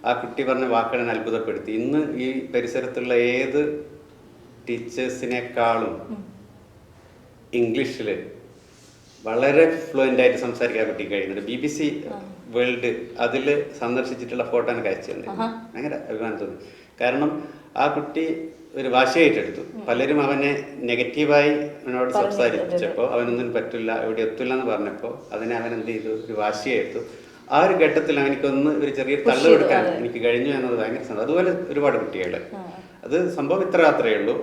ആ കുട്ടി പറഞ്ഞ വാക്കുകളെ അത്ഭുതപ്പെടുത്തി. ഇന്ന് ഈ പരിസരത്തുള്ള ഏത് ടീച്ചേഴ്സിനേക്കാളും ഇംഗ്ലീഷിൽ വളരെ ഫ്ലുവൻ്റ് ആയിട്ട് സംസാരിക്കാൻ കുട്ടി കഴിയുന്നുണ്ട്. BBC വേൾഡ് അതിൽ സന്ദർശിച്ചിട്ടുള്ള ഫോട്ടോ എനിക്ക് അയച്ചു തന്നിരുന്നു. ഭയങ്കര അഭിമാനം തോന്നി. കാരണം ആ കുട്ടി ഒരു വാശിയായിട്ടെടുത്തു. പലരും അവനെ നെഗറ്റീവായി അവനോട് സംസാരിച്ചപ്പോൾ അവനൊന്നും പറ്റില്ല, എവിടെ എത്തില്ല എന്ന് പറഞ്ഞപ്പോൾ അതിനെ അവൻ എന്ത് ചെയ്തു, ഒരു വാശിയായിട്ടു. ആ ഒരു ഘട്ടത്തിൽ അവനിക്കൊന്ന് ഒരു ചെറിയ തള്ളു കൊടുക്കാൻ എനിക്ക് കഴിഞ്ഞു എന്നത് ഭയങ്കര സന്തോഷം. അതുപോലെ ഒരുപാട് കുട്ടികൾ, അത് സംഭവം ഇത്ര മാത്രമേ ഉള്ളൂ.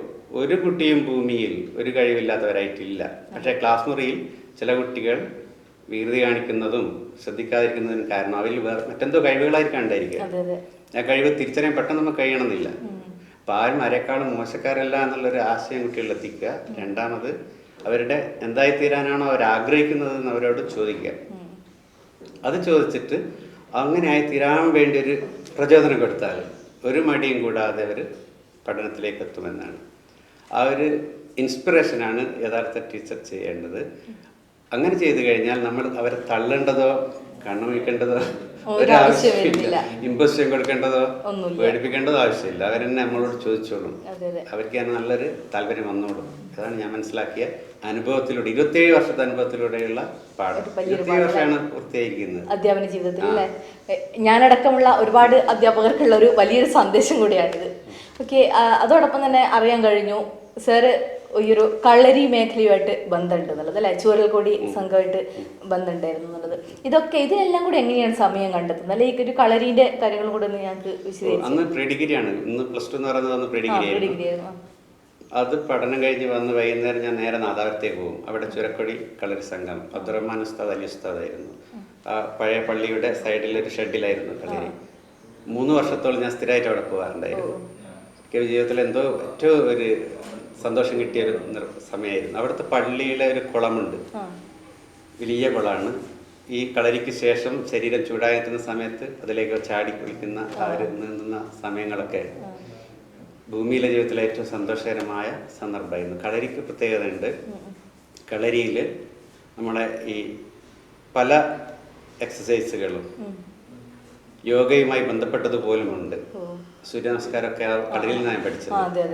ഒരു കുട്ടിയും ഭൂമിയിൽ ഒരു കഴിവില്ലാത്തവരായിട്ടില്ല. പക്ഷേ ക്ലാസ് മുറിയിൽ ചില കുട്ടികൾ വികൃതി കാണിക്കുന്നതും ശ്രദ്ധിക്കാതിരിക്കുന്നതിനും കാരണം അവരിൽ വേറെ മറ്റെന്തോ കഴിവുകളായിരിക്കും ഉണ്ടായിരിക്കുക. ആ കഴിവ് തിരിച്ചറിയാൻ പെട്ടെന്ന് നമുക്ക് കഴിയണമെന്നില്ല. അപ്പോൾ ആരും ആരെക്കാളും മോശക്കാരല്ല എന്നുള്ളൊരു ആശയം കുട്ടികളിൽ എത്തിക്കുക. രണ്ടാമത് അവരുടെ എന്തായിത്തീരാനാണോ അവർ ആഗ്രഹിക്കുന്നതെന്ന് അവരോട് ചോദിക്കുക. അത് ചോദിച്ചിട്ട് അങ്ങനെ ആയിത്തീരാൻ വേണ്ടി ഒരു പ്രചോദനം കൊടുത്താൽ ഒരു മടിയും കൂടാതെ അവർ പഠനത്തിലേക്ക് എത്തുമെന്നാണ്. ആ ഒരു ഇൻസ്പിറേഷനാണ് യഥാർത്ഥ ടീച്ചർ ചെയ്യേണ്ടത്. അങ്ങനെ ചെയ്തു കഴിഞ്ഞാൽ നമ്മൾ അവരെ തള്ളേണ്ടതോ കണ്ണു വയ്ക്കേണ്ടതോ ഒരാവശ്യമില്ല, ഇമ്പോസിഷൻ കൊടുക്കേണ്ടതോ പേടിപ്പിക്കേണ്ടതോ ആവശ്യമില്ല. അവരെന്നെ നമ്മളോട് ചോദിച്ചോളും. അവർക്ക് ഞാൻ നല്ലൊരു താല്പര്യം വന്നോളും. അതാണ് ഞാൻ മനസ്സിലാക്കിയ അനുഭവത്തിലൂടെ, 27 വർഷത്തെ അനുഭവത്തിലൂടെയുള്ള പാഠം. 27 വർഷമാണ് പൂർത്തിയായിരിക്കുന്നത് അധ്യാപന ജീവിതത്തിൽ അല്ലേ. ഞാനടക്കമുള്ള ഒരുപാട് അധ്യാപകർക്കുള്ള ഒരു വലിയൊരു സന്ദേശം കൂടിയാണിത്. ഓക്കെ, അതോടൊപ്പം തന്നെ അറിയാൻ കഴിഞ്ഞു സാറ് ഈ ഒരു കളരി മേഖലയുമായിട്ട് ബന്ധമുണ്ട് എന്നുള്ളത് അല്ലെ, ചൂരൽക്കൊടി സംഘമായിട്ട് ബന്ധമുണ്ടായിരുന്നു എന്നുള്ളത്. ഇതിനെല്ലാം കൂടി എങ്ങനെയാണ് സമയം കണ്ടെത്തുന്നത്, അല്ലെ ഈ ഒരു കളരിന്റെ കാര്യങ്ങളും കൂടെ ഒന്ന് ഞങ്ങൾക്ക് വിശദീകരിച്ചു. അന്ന് പ്രീ ഡിഗ്രിയാണ്, ഇന്ന് +2 എന്ന് പറയുന്നത് അന്ന് പ്രീ ഡിഗ്രി ആയിരുന്നു. അത് പഠനം കഴിഞ്ഞ് വന്ന് വൈകുന്നേരം ഞാൻ നേരെ നാദാപുരത്തേക്ക് പോകും. അവിടെ ചുരക്കൊടി കളരി സംഘം, അബ്ദുറഹ്മാൻ ഉസ്താദ്, അലി ഉസ്താദായിരുന്നു. ആ പഴയ പള്ളിയുടെ സൈഡിലൊരു ഷെഡിലായിരുന്നു കളരി. 3 വർഷത്തോളം ഞാൻ സ്ഥിരമായിട്ട് അവിടെ പോകാറുണ്ടായിരുന്നു. ജീവിതത്തിൽ എന്തോ ഏറ്റവും ഒരു സന്തോഷം കിട്ടിയൊരു സമയമായിരുന്നു. അവിടുത്തെ പള്ളിയിലെ ഒരു കുളമുണ്ട്, വലിയ കുളമാണ്. ഈ കളരിക്ക് ശേഷം ശരീരം ചൂടായെത്തുന്ന സമയത്ത് അതിലേക്ക് ചാടി കുളിക്കുന്ന ആ ഒരു നീന്തുന്ന സമയങ്ങളൊക്കെ ഭൂമിയിലെ ജീവിതത്തിലെ ഏറ്റവും സന്തോഷകരമായ സന്ദർഭമായിരുന്നു. കളരിക്ക് പ്രത്യേകത ഉണ്ട്. കളരിയിൽ നമ്മളെ ഈ പല എക്സസൈസുകളും യോഗയുമായി ബന്ധപ്പെട്ടതുപോലുമുണ്ട്. സൂര്യ നമസ്കാരമൊക്കെ കളരിയിൽ നിന്നാണ് പഠിച്ചത്.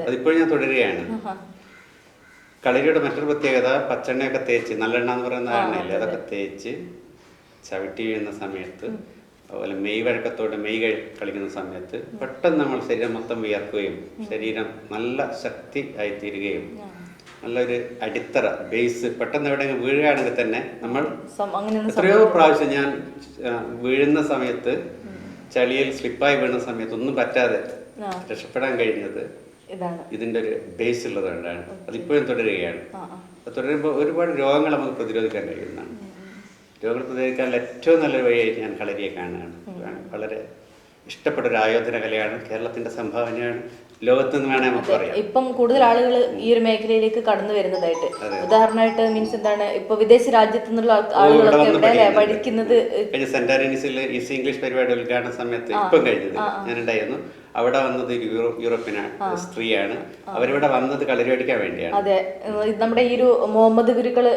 അതിപ്പോഴും ഞാൻ തുടരുകയാണ്. കളരിയുടെ മറ്റൊരു പ്രത്യേകത പച്ചെണ്ണയൊക്കെ തേച്ച്, നല്ലെണ്ണ എന്ന് പറയുന്ന എണ്ണയില്ലേ, അതൊക്കെ തേച്ച് ചവിട്ടി വീഴുന്ന സമയത്ത്, അതുപോലെ മെയ് വഴക്കത്തോടെ മെയ് കളിക്കുന്ന സമയത്ത് പെട്ടെന്ന് നമ്മൾ ശരീരം മൊത്തം വിയർക്കുകയും ശരീരം നല്ല ശക്തി ആയിത്തീരുകയും നല്ലൊരു അടിത്തറ ബേസ് പെട്ടെന്ന് എവിടെയെങ്കിലും വീഴുകയാണെങ്കിൽ തന്നെ നമ്മൾ എത്രയോ പ്രാവശ്യം ഞാൻ വീഴുന്ന സമയത്ത് ചളിയിൽ സ്ലിപ്പായി വീഴുന്ന സമയത്ത് ഒന്നും പറ്റാതെ രക്ഷപ്പെടാൻ കഴിഞ്ഞത് ഇതിന്റെ ഒരു ബേസ് ഉള്ളതുകൊണ്ടാണ്. അതിപ്പോഴും തുടരുകയാണ്. തുടരുമ്പോൾ ഒരുപാട് രോഗങ്ങൾ നമുക്ക് പ്രതിരോധിക്കാൻ കഴിയുന്നതാണ്. രോഗങ്ങൾ പ്രതിരോധിക്കാനുള്ള ഏറ്റവും നല്ലൊരു വഴിയായിട്ട് ഞാൻ കളരിയെ കാണുകയാണ്. വളരെ ഇഷ്ടപ്പെട്ട ഒരു ആയോധന കലയാണ്, കേരളത്തിന്റെ സംഭാവനയാണ്, ലോകത്ത് നിന്ന് വേണേ നമുക്ക് പറയാം. ഇപ്പം കൂടുതൽ ആളുകൾ ഈ ഒരു മേഖലയിലേക്ക് കടന്നു വരുന്നതായിട്ട്, ഉദാഹരണമായിട്ട് മീൻസ് എന്താണ്, ഇപ്പൊ വിദേശ രാജ്യത്തു നിന്നുള്ള ആളുകളൊക്കെ പഠിക്കുന്നത്. സെന്റ് ആന്റണീസിൽ ഈസ്റ്റ് ഇംഗ്ലീഷ് പരിപാടി ഉദ്ഘാടന സമയത്ത് ഇപ്പം കഴിഞ്ഞത് ഞാനുണ്ടായിരുന്നു. അവിടെ വന്നത് യൂറോപ്യൻ സ്ത്രീയാണ്. അവരിവിടെ വന്നത് കളരി പഠിക്കാൻ വേണ്ടിയാണ്. അതെ, നമ്മുടെ ഈ ഒരു മുഹമ്മദ് ഗുരുക്കള്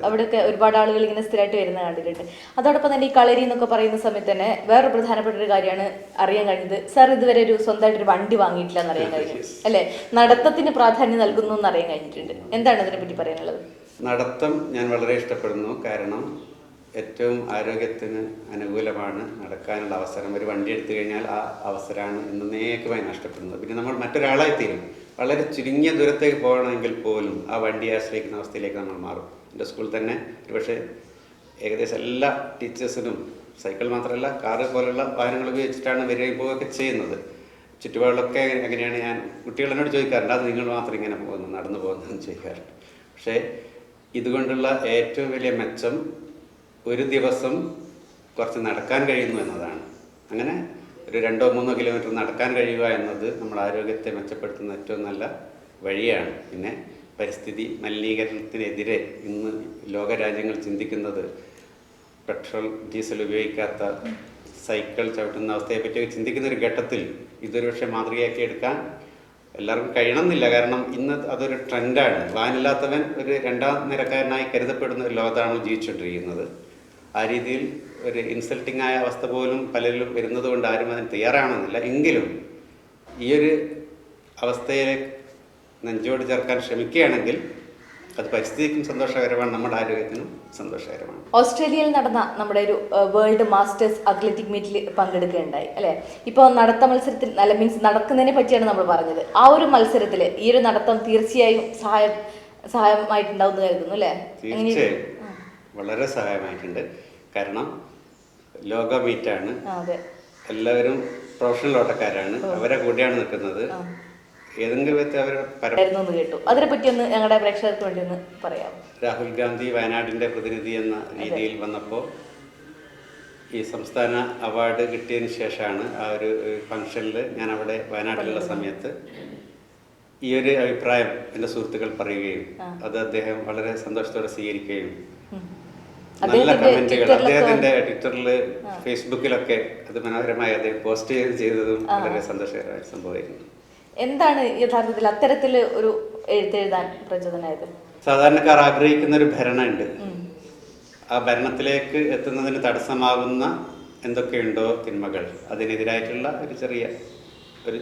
അവിടെയൊക്കെ ഒരുപാട് ആളുകൾ ഇങ്ങനെ സ്ഥിരമായിട്ട് വരുന്ന കണ്ടിട്ടുണ്ട്. അതോടൊപ്പം തന്നെ ഈ കളരി എന്നൊക്കെ പറയുന്ന സമയത്ത് തന്നെ വേറൊരു പ്രധാനപ്പെട്ട ഒരു കാര്യമാണ് അറിയാൻ കഴിഞ്ഞത്. സാർ ഇതുവരെ ഒരു സ്വന്തമായിട്ട് ഒരു വണ്ടി വാങ്ങിയിട്ടില്ല എന്ന് അറിയാൻ കഴിഞ്ഞു അല്ലെ. നടത്തത്തിന് പ്രാധാന്യം നൽകുന്നു എന്ന് അറിയാൻ കഴിഞ്ഞിട്ടുണ്ട്. എന്താണ് ഇതിനെ പറ്റി പറയാനുള്ളത്? നടത്തം ഞാൻ വളരെ ഇഷ്ടപ്പെടുന്നു. കാരണം ഏറ്റവും ആരോഗ്യത്തിന് അനുകൂലമാണ് നടക്കാനുള്ള അവസരം. ഒരു വണ്ടി എടുത്തു കഴിഞ്ഞാൽ ആ അവസരമാണ് എന്നേക്കുമായി നഷ്ടപ്പെടുന്നത്. പിന്നെ നമ്മൾ മറ്റൊരാളായി തീരും. വളരെ ചുരുങ്ങിയ ദൂരത്തേക്ക് പോകണമെങ്കിൽ പോലും ആ വണ്ടിയെ ആശ്രയിക്കുന്ന അവസ്ഥയിലേക്ക് നമ്മൾ മാറും. എൻ്റെ സ്കൂളിൽ തന്നെ ഒരുപക്ഷെ ഏകദേശം എല്ലാ ടീച്ചേഴ്സിനും സൈക്കിൾ മാത്രമല്ല കാറ് പോലുള്ള വാഹനങ്ങൾ ഉപയോഗിച്ചിട്ടാണ് വരികയും പോവുകയൊക്കെ ചെയ്യുന്നത്. ചുറ്റുപാടിലൊക്കെ എങ്ങനെയാണ്, ഞാൻ കുട്ടികൾ എന്നോട് ചോദിക്കാറുണ്ട്, അത് നിങ്ങൾ മാത്രം ഇങ്ങനെ പോകുന്നു നടന്നു പോകുന്നതെന്ന് ചോദിക്കാറുണ്ട്. പക്ഷേ ഇതുകൊണ്ടുള്ള ഏറ്റവും വലിയ മെച്ചം ഒരു ദിവസം കുറച്ച് നടക്കാൻ കഴിയുന്നു എന്നതാണ്. അങ്ങനെ ഒരു 2-3 കിലോമീറ്റർ നടക്കാൻ കഴിയുക എന്നത് നമ്മുടെ ആരോഗ്യത്തെ മെച്ചപ്പെടുത്തുന്ന ഏറ്റവും നല്ല വഴിയാണ്. പിന്നെ പരിസ്ഥിതി മലിനീകരണത്തിനെതിരെ ഇന്ന് ലോകരാജ്യങ്ങൾ ചിന്തിക്കുന്നത് പെട്രോൾ ഡീസൽ ഉപയോഗിക്കാത്ത സൈക്കിൾ ചവിട്ടുന്ന അവസ്ഥയെപ്പറ്റിയൊക്കെ ചിന്തിക്കുന്ന ഒരു ഘട്ടത്തിൽ ഇതൊരു പക്ഷേ മാതൃകയാക്കി എടുക്കാൻ എല്ലാവർക്കും കഴിയണമെന്നില്ല. കാരണം ഇന്ന് അതൊരു ട്രെൻഡാണ്. വാനില്ലാത്തവൻ ഒരു 2ാം നിരക്കാരനായി കരുതപ്പെടുന്ന ഒരു ലോകത്താണ് ജീവിച്ചുകൊണ്ടിരിക്കുന്നത്. ആ രീതിയിൽ ഒരു ഇൻസൾട്ടിങ് ആയ അവസ്ഥ പോലും പലരിലും വരുന്നത് കൊണ്ട് ആരും അതിന് തയ്യാറാണെന്നില്ല. എങ്കിലും ഈ ഒരു അവസ്ഥയെ നെഞ്ചോട് ചേർക്കാൻ ശ്രമിക്കുകയാണെങ്കിൽ അത് പരിസ്ഥിതിക്കും സന്തോഷകരമാണ്, നമ്മുടെ ആരോഗ്യത്തിനും സന്തോഷകരമാണ്. ഓസ്ട്രേലിയയിൽ നടന്ന നമ്മുടെ ഒരു വേൾഡ് മാസ്റ്റേഴ്സ് അത്ലറ്റിക് മീറ്റിൽ പങ്കെടുക്കുകയുണ്ടായി അല്ലേ. ഇപ്പോൾ നടത്ത മത്സരത്തിൽ അല്ല മീൻസ് നടക്കുന്നതിനെ പറ്റിയാണ് നമ്മൾ പറഞ്ഞത്. ആ ഒരു മത്സരത്തിൽ ഈ ഒരു നടത്തം തീർച്ചയായും സഹായമായിട്ടുണ്ടാവുമെന്ന് കരുതുന്നു അല്ലേ? തീർച്ചയായും വളരെ സഹായമായിട്ടുണ്ട്. കാരണം ലോക മീറ്റാണ്, എല്ലാവരും പ്രൊഫഷണൽ ഓട്ടക്കാരാണ്, അവരെ കൂടെയാണ് നിൽക്കുന്നത്. ഏതെങ്കിലും വിധത്തിൽ അവരുടെ എന്ന് കേട്ടു. അതിനെപ്പറ്റി ഒന്ന് ഞങ്ങളുടെ പ്രേക്ഷകർക്ക് വേണ്ടി ഒന്ന് പറയാം. രാഹുൽ ഗാന്ധി വയനാടിൻ്റെ പ്രതിനിധി എന്ന രീതിയിൽ വന്നപ്പോൾ ഈ സംസ്ഥാന അവാർഡ് കിട്ടിയതിന് ശേഷമാണ് ആ ഒരു ഫംഗ്ഷനിൽ ഞാൻ അവിടെ വയനാട്ടിലുള്ള സമയത്ത് ഈ ഒരു അഭിപ്രായം എൻ്റെ സുഹൃത്തുക്കൾ പറയുകയും അത് അദ്ദേഹം വളരെ സന്തോഷത്തോടെ സ്വീകരിക്കുകയും നല്ല കമന്റുകൾ അദ്ദേഹത്തിന്റെ ട്വിറ്ററിൽ ഫേസ്ബുക്കിലൊക്കെ അത് മനോഹരമായി അദ്ദേഹം പോസ്റ്റ് ചെയ്തതും വളരെ സന്തോഷകരമായ സംഭവമായിരുന്നു. എന്താണ് യഥാർത്ഥത്തിൽ അത്തരത്തിൽ ഒരു എഴുത്തെഴുതാൻ പ്രചോദനമായത്? സാധാരണക്കാർ ആഗ്രഹിക്കുന്ന ഒരു ഭരണമുണ്ട്. ആ ഭരണത്തിലേക്ക് എത്തുന്നതിന് തടസ്സമാകുന്ന എന്തൊക്കെയുണ്ടോ തിന്മകൾ, അതിനെതിരായിട്ടുള്ള ഒരു ചെറിയ ഒരു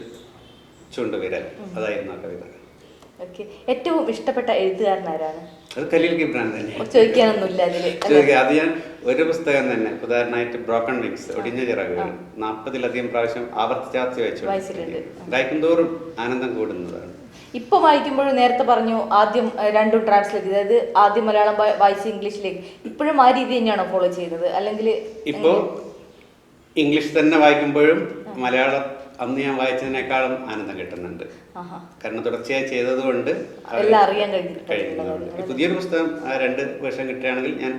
ചൂണ്ടുവിരൽ, അതായിരുന്നു ആ കവിത. ഏറ്റവും ഇഷ്ടപ്പെട്ട എഴുത്തുകാരൻ ആരാണ്? അത് ഖലീൽ ഗിബ്രാൻ തന്നെ. ചോദിക്കാനൊന്നുമില്ല അത് ഞാൻ ഒരു പുസ്തകം തന്നെ ഉദാഹരണമായിട്ട് ബ്രോക്കൺ വിങ്സ്, ഒടിഞ്ഞ ചിറകുകൾ 40-ലധികം പ്രാവശ്യം ആവർത്തിച്ചാർത്തി വായിച്ചിട്ടുണ്ട്. വായിക്കും തോറും ആനന്ദം കൂടുന്നതാണ്. ഇപ്പൊ വായിക്കുമ്പോഴും നേരത്തെ പറഞ്ഞു ആദ്യം രണ്ടും ട്രാൻസ്ലേറ്റ്, അതായത് ആദ്യം മലയാളം വായിച്ച് ഇംഗ്ലീഷിലേക്ക്, ഇപ്പോഴും ആ രീതി തന്നെയാണോ ഫോളോ ചെയ്യുന്നത്? അല്ലെങ്കിൽ ഇപ്പോ ഇംഗ്ലീഷ് തന്നെ വായിക്കുമ്പോഴും മലയാളം അന്ന് ഞാൻ വായിച്ചതിനേക്കാളും ആനന്ദം കിട്ടുന്നുണ്ട്. കാരണം തുടർച്ചയായി ചെയ്തത് കൊണ്ട് കഴിയുന്നുണ്ട്. പുതിയൊരു പുസ്തകം 2 വർഷം കിട്ടുകയാണെങ്കിൽ ഞാൻ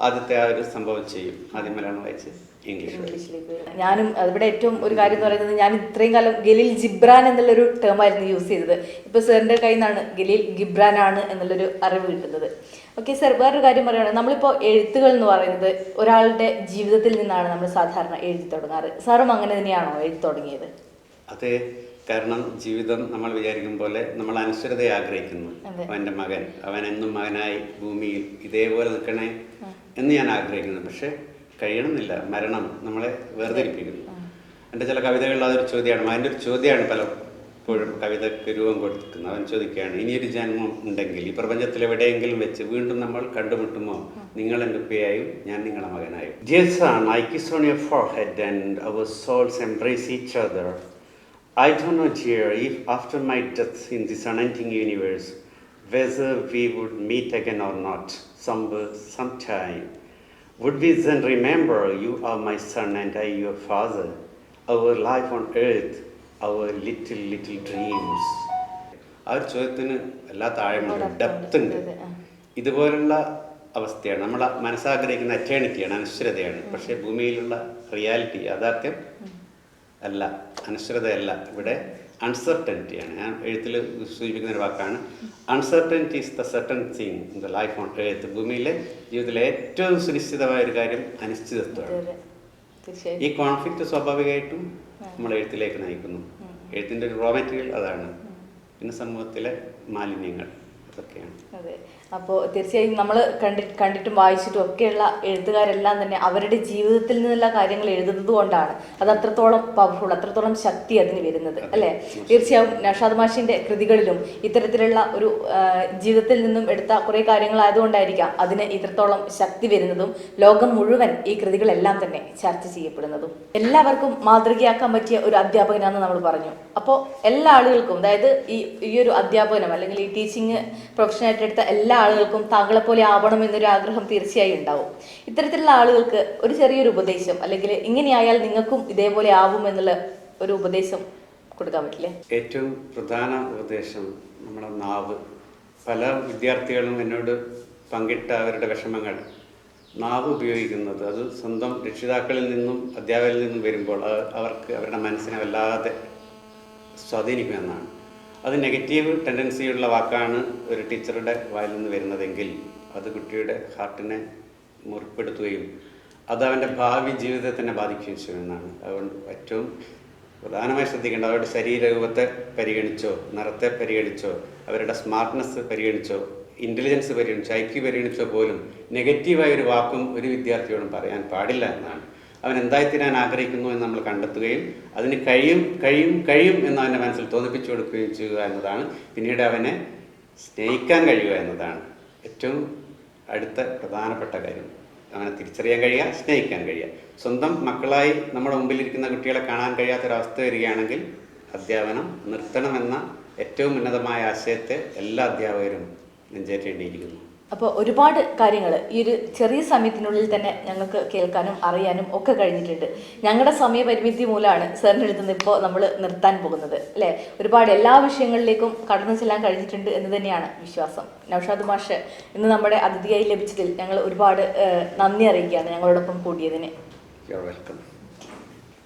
ആദ്യത്തെ ആ ഒരു സംഭവം ചെയ്യും, ആദ്യം മലയാളം വായിച്ച് ഇംഗ്ലീഷിലേക്ക്. ഞാനും ഇവിടെ ഏറ്റവും ഒരു കാര്യം എന്ന് പറയുന്നത്, ഞാൻ ഇത്രയും കാലം ഖലീൽ ജിബ്രാൻ എന്നുള്ളൊരു ടേമായിരുന്നു യൂസ് ചെയ്തത്. ഇപ്പോൾ സാറിൻ്റെ കയ്യിൽ നിന്നാണ് ഖലീൽ ഗിബ്രാൻ ആണ് എന്നുള്ളൊരു അറിവ് കിട്ടുന്നത്. ഓക്കെ സാർ, വേറൊരു കാര്യം പറയുകയാണെങ്കിൽ നമ്മളിപ്പോൾ എഴുത്തുകൾ എന്ന് പറയുന്നത് ഒരാളുടെ ജീവിതത്തിൽ നിന്നാണ് നമ്മൾ സാധാരണ എഴുതി തുടങ്ങാറ്. സാറും അങ്ങനെ തന്നെയാണോ എഴുതി തുടങ്ങിയത്? അതെ, കാരണം ജീവിതം നമ്മൾ വിചാരിക്കും പോലെ നമ്മൾ അനശ്വരതയെ ആഗ്രഹിക്കുന്നു. അവൻ്റെ മകൻ, അവൻ എന്നും മകനായി ഭൂമിയിൽ ഇതേപോലെ നിൽക്കണേ എന്ന് ഞാൻ ആഗ്രഹിക്കുന്നു. പക്ഷെ കഴിയണമെന്നില്ല, മരണം നമ്മളെ വേർതിരിപ്പിക്കുന്നു. എൻ്റെ ചില കവിതകളിൽ അതൊരു ചോദ്യമാണ്, അതിൻ്റെ ഒരു ചോദ്യമാണ് പലപ്പോഴും കവിതയ്ക്ക് രൂപം കൊടുക്കുന്നത്. അവൻ ചോദിക്കുകയാണ്, ഇനിയൊരു ജന്മം ഉണ്ടെങ്കിൽ ഈ പ്രപഞ്ചത്തിൽ എവിടെയെങ്കിലും വെച്ച് വീണ്ടും നമ്മൾ കണ്ടുമുട്ടുമോ? നിങ്ങൾ എൻ്റെ ഉപ്പയായും ഞാൻ നിങ്ങളുടെ മകനായും. Dear son, I kiss on your forehead and our souls embrace each other. I don't know, dear, if after my death in this unending universe, whether we would meet again or not, somewhere, sometime. Would we then remember you are my son and I your father, our life on earth, our little dreams? ആ ഒരു ചോദ്യത്തിന് എല്ലാ താഴെയുണ്ട്, depth ഉണ്ട്. ഇതുപോലുള്ള അവസ്ഥയാണ് നമ്മൾ മനസ്സാഗ്രഹിക്കുന്ന എറ്റേണിറ്റിയാണ്, അനശ്വരതയാണ്. പക്ഷേ ഭൂമിയിലുള്ള റിയാലിറ്റി, യാഥാർത്ഥ്യം അല്ല, അനശ്വരതയല്ല. ഇവിടെ അൺസർട്ടനിറ്റിയാണ്. ഞാൻ എഴുത്തിൽ സൂചിപ്പിക്കുന്ന ഒരു വാക്കാണ് uncertainty is the certain thing in the life on earth. ഭൂമിയിലെ ജീവിതത്തിലെ ഏറ്റവും സുനിശ്ചിതമായ ഒരു കാര്യം അനിശ്ചിതത്വമാണ്. ഈ കോൺഫ്ലിക്റ്റ് സ്വാഭാവികമായിട്ടും നമ്മൾ എഴുത്തിലേക്ക് നയിക്കുന്നു. എഴുത്തിൻ്റെ ഒരു റോ മെറ്റീരിയൽ അതാണ്. പിന്നെ സമൂഹത്തിലെ മാലിന്യങ്ങൾ അതൊക്കെയാണ്. അതെ, അപ്പോൾ തീർച്ചയായും നമ്മൾ കണ്ടിട്ടും വായിച്ചിട്ടും ഒക്കെയുള്ള എഴുത്തുകാരെല്ലാം തന്നെ അവരുടെ ജീവിതത്തിൽ നിന്നുള്ള കാര്യങ്ങൾ എഴുതുന്നത് കൊണ്ടാണ് അത് അത്രത്തോളം പവർഫുൾ, അത്രത്തോളം ശക്തി അതിന് വരുന്നത്, അല്ലേ? തീർച്ചയായും നൗഷാദ് മാഷിൻ്റെ കൃതികളിലും ഇത്തരത്തിലുള്ള ഒരു ജീവിതത്തിൽ നിന്നും എടുത്ത കുറേ കാര്യങ്ങളായതുകൊണ്ടായിരിക്കാം അതിന് ഇത്രത്തോളം ശക്തി വരുന്നതും ലോകം മുഴുവൻ ഈ കൃതികളെല്ലാം തന്നെ ചർച്ച ചെയ്യപ്പെടുന്നതും. എല്ലാവർക്കും മാതൃകയാക്കാൻ പറ്റിയ ഒരു അധ്യാപകനാണെന്ന് നമ്മൾ പറഞ്ഞു. അപ്പോൾ എല്ലാ ആളുകൾക്കും, അതായത് ഈ ഒരു അധ്യാപനം അല്ലെങ്കിൽ ഈ ടീച്ചിങ് പ്രൊഫഷനായിട്ട് എടുത്ത എല്ലാ ആളുകൾക്കും താങ്കളെ പോലെ ആവണം എന്നൊരു ആഗ്രഹം തീർച്ചയായും ഉണ്ടാവും. ഇത്തരത്തിലുള്ള ആളുകൾക്ക് ഒരു ചെറിയൊരു ഉപദേശം, അല്ലെങ്കിൽ ഇങ്ങനെയായാൽ നിങ്ങൾക്കും ഇതേപോലെ ആവും എന്നുള്ള ഒരു ഉപദേശം കൊടുക്കാൻ പറ്റില്ലേ? ഏറ്റവും പ്രധാന ഉപദേശം നമ്മുടെ നാവ്. പല വിദ്യാർത്ഥികളും എന്നോട് പങ്കിട്ട അവരുടെ വിഷമങ്ങൾ, നാവ് ഉപയോഗിക്കുന്നത് അത് സ്വന്തം രക്ഷിതാക്കളിൽ നിന്നും അധ്യാപകരിൽ നിന്നും വരുമ്പോൾ അവർക്ക് അവരുടെ മനസ്സിനെ വല്ലാതെ സ്വാധീനിക്കുമെന്നാണ്. അത് നെഗറ്റീവ് ടെൻഡൻസിയുള്ള വാക്കാണ് ഒരു ടീച്ചറുടെ വായിൽ നിന്ന് വരുന്നതെങ്കിൽ അത് കുട്ടിയുടെ ഹാർട്ടിനെ മുറിപ്പെടുത്തുകയും അത് അവൻ്റെ ഭാവി ജീവിതത്തെ തന്നെ ബാധിക്കുകയും ചെയ്യുമെന്നാണ്. അതുകൊണ്ട് ഏറ്റവും പ്രധാനമായി ശ്രദ്ധിക്കേണ്ട അവരുടെ ശരീരരൂപത്തെ പരിഗണിച്ചോ, നിറത്തെ പരിഗണിച്ചോ, അവരുടെ സ്മാർട്ട്നെസ് പരിഗണിച്ചോ, ഇൻ്റലിജൻസ് പരിഗണിച്ചോ, ഐക്യു പരിഗണിച്ചോ പോലും നെഗറ്റീവായ ഒരു വാക്കും ഒരു വിദ്യാർത്ഥിയോടും പറയാൻ പാടില്ല എന്നാണ്. അവൻ എന്തായിത്തീരാൻ ആഗ്രഹിക്കുന്നു എന്ന് നമ്മൾ കണ്ടെത്തുകയും അതിന് കഴിയും എന്ന് അവൻ്റെ മനസ്സിൽ തോന്നിപ്പിച്ചു കൊടുക്കുകയും ചെയ്യുക എന്നതാണ്. പിന്നീട് അവനെ സ്നേഹിക്കാൻ കഴിയുക എന്നതാണ് ഏറ്റവും അടുത്ത പ്രധാനപ്പെട്ട കാര്യം. അവനെ തിരിച്ചറിയാൻ കഴിയുക, സ്നേഹിക്കാൻ കഴിയുക. സ്വന്തം മക്കളായി നമ്മുടെ മുമ്പിലിരിക്കുന്ന കുട്ടികളെ കാണാൻ കഴിയാത്തൊരവസ്ഥ വരികയാണെങ്കിൽ അധ്യാപനം നിർത്തണമെന്ന ഏറ്റവും ഉന്നതമായ ആശയത്തെ എല്ലാ അധ്യാപകരും നെഞ്ചേറ്റേണ്ടിയിരിക്കുന്നു. അപ്പോൾ ഒരുപാട് കാര്യങ്ങൾ ഈ ഒരു ചെറിയ സമയത്തിനുള്ളിൽ തന്നെ ഞങ്ങൾക്ക് കേൾക്കാനും അറിയാനും ഒക്കെ കഴിഞ്ഞിട്ടുണ്ട്. ഞങ്ങളുടെ സമയപരിമിതി മൂലമാണ് സാറിൻ്റെ അടുത്ത് നിന്ന് ഇപ്പോൾ നമ്മൾ നിർത്താൻ പോകുന്നത് അല്ലേ. ഒരുപാട് എല്ലാ വിഷയങ്ങളിലേക്കും കടന്നു ചെല്ലാൻ കഴിഞ്ഞിട്ടുണ്ട് എന്ന് തന്നെയാണ് വിശ്വാസം. നൗഷാദ് മാഷ് ഇന്ന് നമ്മുടെ അതിഥിയായി ലഭിച്ചതിൽ ഞങ്ങൾ ഒരുപാട് നന്ദി അറിയിക്കുകയാണ് ഞങ്ങളോടൊപ്പം കൂടിയതിന്.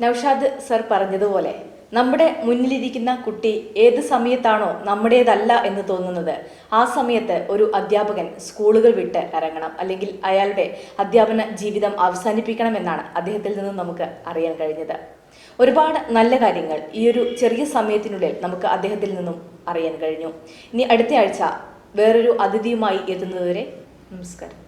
നൗഷാദ് സർ പറഞ്ഞതുപോലെ നമ്മുടെ മുന്നിലിരിക്കുന്ന കുട്ടി ഏത് സമയത്താണോ നമ്മുടേതല്ല എന്ന് തോന്നുന്നത് ആ സമയത്ത് ഒരു അധ്യാപകൻ സ്കൂളുകൾ വിട്ട് ഇറങ്ങണം, അല്ലെങ്കിൽ അയാളുടെ അധ്യാപന ജീവിതം അവസാനിപ്പിക്കണമെന്നാണ് അദ്ദേഹത്തിൽ നിന്നും നമുക്ക് അറിയാൻ കഴിഞ്ഞത്. ഒരുപാട് നല്ല കാര്യങ്ങൾ ഈ ഒരു ചെറിയ സമയത്തിനുള്ളിൽ നമുക്ക് അദ്ദേഹത്തിൽ നിന്നും അറിയാൻ കഴിഞ്ഞു. ഇനി അടുത്ത ആഴ്ച വേറൊരു അതിഥിയുമായി എത്തുന്നതുവരെ നമസ്കാരം.